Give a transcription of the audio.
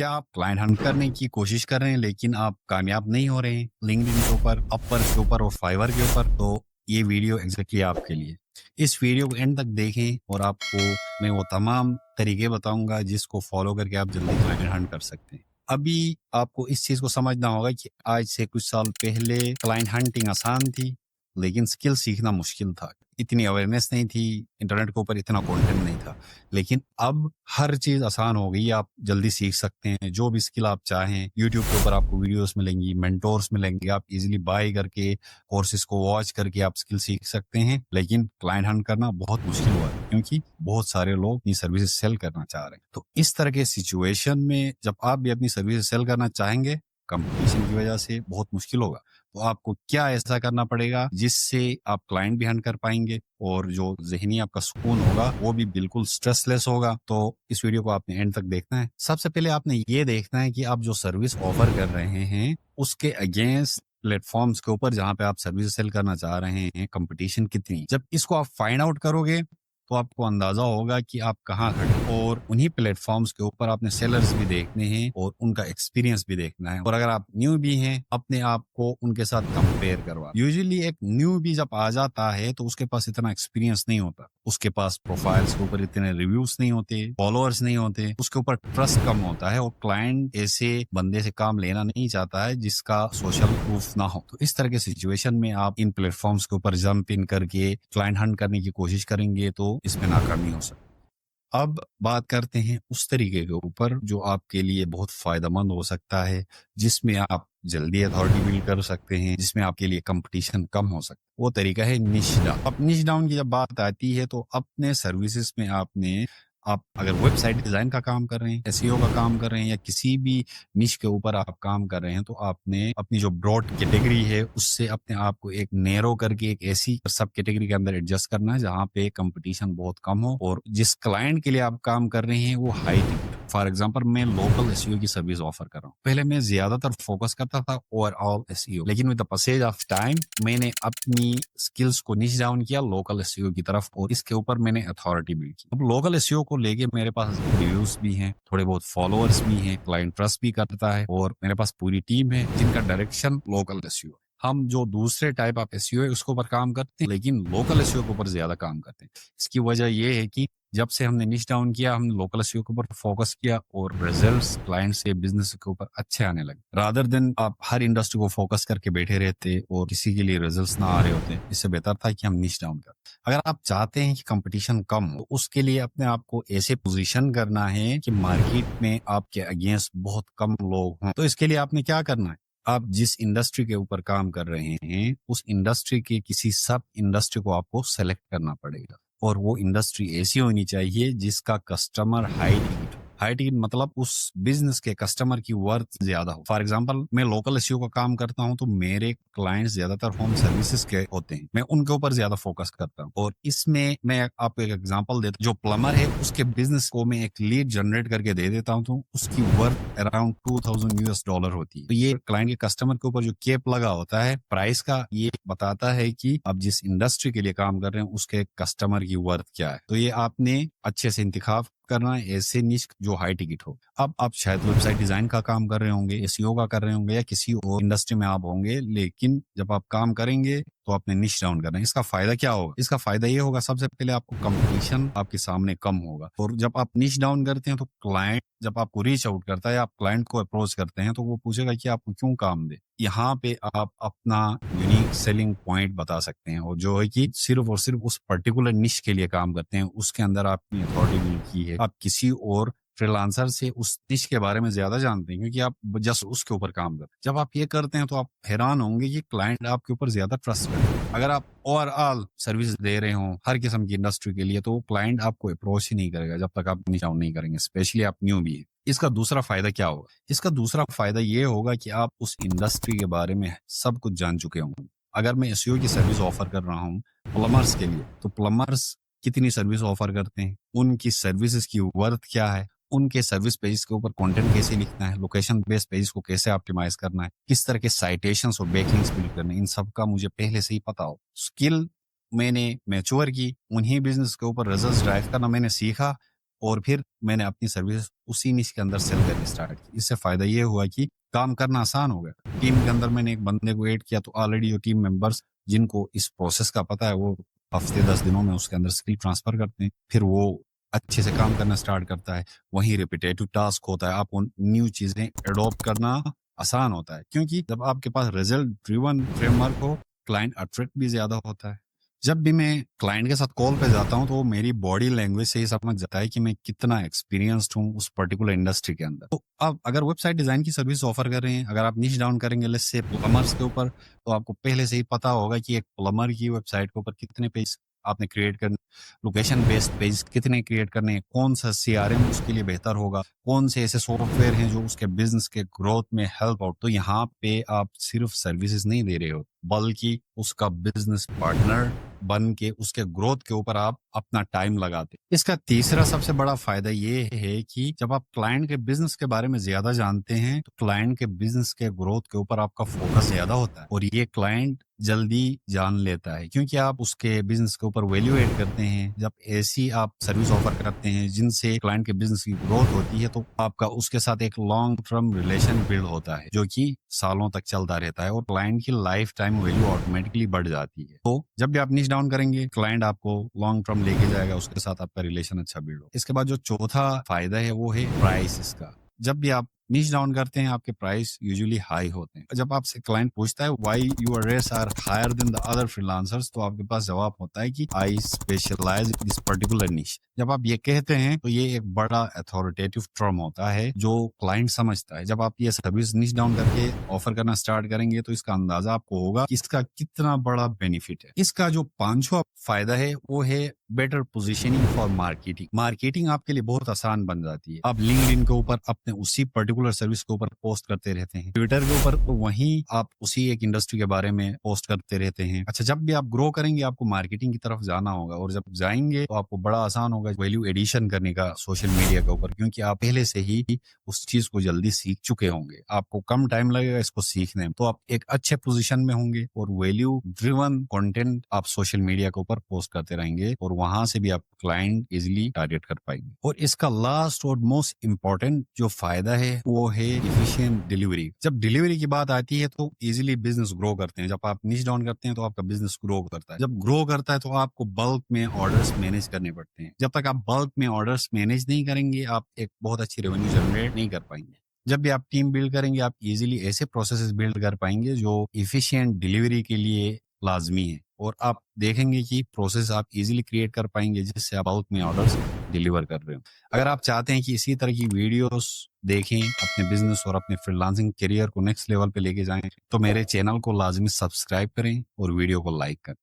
क्या आप client Hunt करने की कोशिश कर रहे हैं लेकिन आप कामयाब नहीं हो रहे हैं लिंक्डइन के ऊपर, अपवर के ऊपर और फाइवर के ऊपर? तो ये वीडियो एग्जैक्टली आपके लिए। इस वीडियो को एंड तक देखें और आपको मैं वो तमाम तरीके बताऊंगा जिसको फॉलो करके आप जल्दी क्लाइंट हंट कर सकते हैं। अभी आपको इस चीज को समझना होगा कि आज से कुछ साल पहले क्लाइंट हंटिंग आसान थी, लेकिन स्किल सीखना मुश्किल था। इतनी अवेयरनेस नहीं थी, इंटरनेट के ऊपर इतना कंटेंट नहीं था। लेकिन अब हर चीज आसान हो गई, आप जल्दी सीख सकते हैं जो भी स्किल आप चाहें। यूट्यूब के ऊपर आपको वीडियोस मिलेंगी, मेंटोर्स मिलेंगे, आप इजीली बाय करके कोर्सेज को वॉच करके आप स्किल सीख सकते हैं। लेकिन क्लाइंट हंट करना बहुत मुश्किल हुआ है क्योंकि बहुत सारे लोग अपनी सर्विसेज सेल करना चाह रहे हैं। तो इस तरह के सिचुएशन में जब आप भी अपनी सर्विसेज सेल करना चाहेंगे, कंपटीशन की वजह से बहुत मुश्किल होगा। तो आपको क्या ऐसा करना पड़ेगा जिससे आप क्लाइंट भी हंट कर पाएंगे और जो ज़हनी आपका सुकून होगा वो भी बिल्कुल स्ट्रेसलेस होगा। तो इस वीडियो को आपने एंड तक देखना है। सबसे पहले आपने ये देखना है कि आप जो सर्विस ऑफर कर रहे हैं उसके अगेंस्ट प्लेटफॉर्म्स के ऊपर जहां पे आप सर्विस सेल करना चाह रहे हैं कंपटीशन कितनी। जब इसको आप फाइंड आउट करोगे तो आपको अंदाजा होगा कि आप कहाँ खड़े हैं। और उन्हीं प्लेटफॉर्म्स के ऊपर आपने सेलर्स भी देखने हैं और उनका एक्सपीरियंस भी देखना है। और अगर आप न्यू भी हैं, अपने आप को उनके साथ कंपेयर करवा। यूजुअली एक न्यू भी जब आ जाता है तो उसके पास इतना एक्सपीरियंस नहीं होता, उसके पास प्रोफाइल्स के ऊपर इतने रिव्यूज नहीं होते, फॉलोअर्स नहीं होते, उसके ऊपर ट्रस्ट कम होता है और क्लाइंट ऐसे बंदे से काम लेना नहीं चाहता है जिसका सोशल प्रूफ ना हो। तो इस तरह के सिचुएशन में आप इन प्लेटफॉर्म्स के ऊपर जंप इन करके क्लाइंट हंट करने की कोशिश करेंगे तो इसमें नाकामी हो सकती है। अब बात करते हैं उस तरीके के ऊपर जो आपके लिए बहुत फायदेमंद हो सकता है, जिसमें आप जल्दी अथॉरिटी बिल्ड कर सकते हैं, जिसमें आपके लिए कंपटीशन कम हो सकता है। वो तरीका है निश डाउन। अब निश डाउन की जब बात आती है तो अपने सर्विसेज में आप अगर वेबसाइट डिजाइन का काम कर रहे हैं, एसईओ का काम कर रहे हैं या किसी भी निश के ऊपर आप काम कर रहे हैं, तो आपने अपनी जो ब्रॉड कैटेगरी है उससे अपने आप को एक नैरो करके एक ऐसी सब कैटेगरी के अंदर एडजस्ट करना है जहां पे कंपटीशन बहुत कम हो और जिस क्लाइंट के लिए आप काम कर रहे हैं वो हाई टिकट। फॉर एग्जांपल मैं लोकल एसईओ की सर्विस ऑफर कर रहा हूँ। पहले मैं ज्यादातर फोकस करता था ओवरऑल एसईओ, लेकिन with the passage of time मैंने अपनी स्किल्स को निच डाउन किया लोकल एसईओ की तरफ और इसके ऊपर मैंने अथॉरिटी बिल्ड की। अब लोकल एसईओ को लेके मेरे पास रिव्यूज भी हैं, थोड़े बहुत फॉलोअर्स भी हैं, क्लाइंट ट्रस्ट भी करता है और मेरे पास पूरी टीम है जिनका डायरेक्शन लोकल एसईओ। हम जो दूसरे टाइप ऑफ एसईओ है उसके ऊपर काम करते हैं, लेकिन लोकल एसईओ के ऊपर ज्यादा काम करते हैं। इसकी वजह यह है कि जब से हमने निच डाउन किया, हमने लोकल एसईओ के ऊपर फोकस किया और रिजल्ट्स क्लाइंट से बिजनेस के ऊपर अच्छे आने लगे। रादर देन आप हर इंडस्ट्री को फोकस करके बैठे रहते और किसी के लिए रिजल्ट्स ना आ रहे होते, इससे बेहतर था कि हम निच डाउन कर। अगर आप चाहते हैं कि कंपटीशन कम हो, उसके लिए अपने आप को ऐसे पोजीशन करना है कि मार्केट में आपके अगेंस्ट बहुत कम लोग हों। तो इसके लिए आपने क्या करना है, आप जिस इंडस्ट्री के ऊपर काम कर रहे हैं उस इंडस्ट्री के किसी सब इंडस्ट्री को आपको सेलेक्ट करना पड़ेगा और वो इंडस्ट्री ऐसी होनी चाहिए जिसका customer high ticket. High ticket मतलब उस बिजनेस के कस्टमर की वर्थ ज्यादा हो। फॉर एग्जांपल मैं लोकल एसईओ का काम करता हूं तो मेरे क्लाइंट्स ज्यादातर होम सर्विसेज के होते हैं, मैं उनके ऊपर ज्यादा फोकस करता हूं। और इसमें मैं आपको एक एग्जांपल देता हूं, जो प्लम्बर है उसके बिजनेस को मैं एक लीड जनरेट करके दे देता हूं तो उसकी वर्थ अराउंड $2000 होती है। तो ये क्लाइंट के कस्टमर के ऊपर जो कैप लगा होता है प्राइस का, ये बताता है कि आप जिस इंडस्ट्री के लिए काम कर रहे हैं उसके कस्टमर की वर्थ क्या है। तो ये आपने अच्छे से इंतखाब करना है ऐसे निश जो हाई टिकट हो। अब आप शायद वेबसाइट डिजाइन का काम कर रहे होंगे, एसईओ का कर रहे होंगे या किसी और इंडस्ट्री में आप होंगे, लेकिन जब आप काम करेंगे तो आपने निश डाउन करना है। इसका फायदा क्या होगा? इसका फायदा ये होगा, सबसे पहले आपको कंपटीशन आपके सामने कम होगा और जब आप निश डाउन करते हैं तो क्लाइंट जब आपको रीच आउट करता है, आप क्लाइंट को अप्रोच करते हैं तो वो पूछेगा कि आपको क्यों काम दे। यहाँ पे आप अपना यूनिक सेलिंग पॉइंट बता सकते हैं और जो है कि सिर्फ और सिर्फ उस पर्टिकुलर निश के लिए काम करते हैं, उसके अंदर आपने अथॉरिटी बिल्ड की है। आप किसी और फ्रीलांसर से उस निश के बारे में ज्यादा जानते हैं क्योंकि आप जस्ट उसके ऊपर काम करते हैं। जब आप ये करते हैं तो आप हैरान होंगे कि क्लाइंट आपके ऊपर ज्यादा ट्रस्ट करते हैं। अगर आप ओवरऑल सर्विस दे रहे हो हर किस्म की इंडस्ट्री के लिए तो क्लाइंट आपको अप्रोच ही नहीं करेगा जब तक आप निश डाउन नहीं करेंगे, स्पेशली आप न्यू भी है। इसका दूसरा फायदा क्या होगा? इसका दूसरा फायदा ये होगा कि आप उस इंडस्ट्री के बारे में सब कुछ जान चुके होंगे। अगर मैं एसईओ की सर्विस ऑफर कर रहा हूँ प्लम्बर्स के लिए, तो प्लम्बर्स कितनी सर्विस ऑफर करते हैं, उनकी सर्विसेज की वर्थ क्या है, उनके सर्विस पेज के ऊपर कंटेंट कैसे लिखना है, लोकेशन बेस्ड पेज को कैसे ऑप्टिमाइज करना है, किस तरह के साइटेशंस और बैकलिंक्स बिल्ड करने, इन सब का मुझे पहले से ही पता हो। स्किल मैंने मैच्योर की, उन्हीं बिजनेस के ऊपर रिजल्ट्स ड्राइव करना मैंने सीखा और फिर मैंने अपनी सर्विस उसी निश के अंदर सेल करनी स्टार्ट की। इससे फ़ायदा ये हुआ कि काम करना आसान हो गया। टीम के अंदर मैंने एक बंदे को ऐड किया, तो ऑलरेडी जो टीम मेंबर्स जिनको इस प्रोसेस का पता है, वो हफ्ते 10 दिनों में उसके अंदर स्किल ट्रांसफ़र करते हैं। फिर वो अच्छे से काम करना स्टार्ट करता है। वहीं रिपिटेटिव टास्क होता है, आपको न्यू चीज़ें एडॉप्ट करना आसान होता है, क्योंकि जब आपके पास रिजल्ट ड्रिवन फ्रेमवर्क हो, क्लाइंट अट्रैक्ट भी ज़्यादा होता है। जब भी मैं क्लाइंट के साथ कॉल पे जाता हूँ, तो वो मेरी बॉडी लैंग्वेज से ही समझ जाता है कि मैं कितना एक्सपीरियंस्ड हूँ उस पर्टिकुलर इंडस्ट्री के अंदर। तो आप अगर वेबसाइट डिज़ाइन की सर्विस ऑफर कर रहे हैं, अगर आप निश डाउन करेंगे लेट्स से प्लम्बर्स के ऊपर, तो आपको पहले से ही पता होगा कि एक प्लम्बर की वेबसाइट के ऊपर कितने पेज आपने क्रिएट करने, लोकेशन बेस्ड पेज कितने क्रिएट करने हैं, कौन सा सीआरएम उसके लिए बेहतर होगा, कौन से ऐसे सॉफ्टवेयर हैं जो उसके बिजनेस के ग्रोथ में हेल्प आउट। तो यहाँ पे आप सिर्फ सर्विसेज नहीं दे रहे हो, बल्कि उसका बिजनेस पार्टनर बन के उसके ग्रोथ के ऊपर आप अपना टाइम लगाते। इसका तीसरा सबसे बड़ा फायदा ये है कि जब आप क्लाइंट के बिजनेस के बारे में ज्यादा जानते हैं, तो क्लाइंट के बिजनेस के ग्रोथ के ऊपर आपका फोकस ज्यादा होता है, और ये क्लाइंट जल्दी जान लेता है, क्योंकि आप उसके बिजनेस के ऊपर वैल्यू एड करते हैं। जब ऐसी आप सर्विस ऑफर करते हैं जिनसे क्लाइंट के बिजनेस की ग्रोथ होती है, तो आपका उसके साथ एक लॉन्ग टर्म रिलेशन बिल्ड होता है, जो कि सालों तक चलता रहता है, और क्लाइंट की लाइफ टाइम वैल्यू ऑटोमेटिकली बढ़ जाती है। तो जब भी आप निच डाउन करेंगे, क्लाइंट आपको लॉन्ग टर्म लेके जाएगा, उसके साथ आपका रिलेशन अच्छा बिल्ड हो। इसके बाद जो चौथा फायदा है वो है प्राइस इसका। जब भी आप निच डाउन करते हैं, आपके प्राइस यूजुअली हाई होते हैं। जब आपसे क्लाइंट पूछता है why your rates are higher than the other freelancers, तो आपके पास जवाब होता है कि I specialise in this particular niche. जब आप ये कहते हैं, तो ये एक बड़ा अथॉरिटेटिव टर्म होता है जो क्लाइंट समझता है। जब आप ये सर्विस निच डाउन करके ऑफर करना स्टार्ट करेंगे, तो इसका अंदाजा आपको होगा कि इसका कितना बड़ा बेनिफिट है। इसका जो पांचवा फायदा है वो है better positioning for marketing. Marketing आपके लिए बहुत आसान बन जाती है। आप लिंक्डइन के ऊपर अपने उसी पर्टिकुलर सर्विस के ऊपर पोस्ट करते रहते हैं, ट्विटर के ऊपर तो वहीं आप उसी एक इंडस्ट्री के बारे में पोस्ट करते रहते हैं। अच्छा, जब भी आप ग्रो करेंगे, आपको मार्केटिंग की तरफ जाना होगा, और जब जाएंगे तो आपको बड़ा आसान होगा वैल्यू एडिशन करने का सोशल मीडिया के ऊपर, क्योंकि आप पहले से ही उस चीज को जल्दी सीख चुके होंगे। आपको कम टाइम लगेगा इसको सीखने में, तो आप एक अच्छे पोजीशन में होंगे, और वैल्यू ड्रिवन कंटेंट आप सोशल मीडिया के ऊपर पोस्ट करते रहेंगे, और वहां से भी आप क्लाइंट इजिली टारगेट कर पाएंगे। और इसका लास्ट और मोस्ट इंपॉर्टेंट जो फायदा है वो है इफिशिएंट डिलीवरी। जब डिलीवरी की बात आती है, तो इजिली बिजनेस ग्रो करते हैं। जब आप निच डाउन करते हैं, तो आपका बिजनेस ग्रो करता है। जब ग्रो करता है, तो आपको बल्क में ऑर्डर्स मैनेज करने पड़ते हैं। जब तक आप बल्क में ऑर्डर्स मैनेज नहीं करेंगे, आप एक बहुत अच्छी रेवेन्यू जनरेट नहीं कर पाएंगे। जब भी आप टीम बिल्ड करेंगे, आप इजीली ऐसे प्रोसेसेस बिल्ड कर पाएंगे जो इफिशिएंट डिलीवरी के लिए लाजमी है, और आप देखेंगे कि प्रोसेस आप इजीली क्रिएट कर पाएंगे, जिससे आप बल्क में ऑर्डर्स डिलीवर कर रहे हो। अगर आप चाहते हैं कि इसी तरह की वीडियोस देखें, अपने बिजनेस और अपने फ्रीलांसिंग करियर को नेक्स्ट लेवल पे लेके जाएं, तो मेरे चैनल को लाजमी सब्सक्राइब करें और वीडियो को लाइक करें।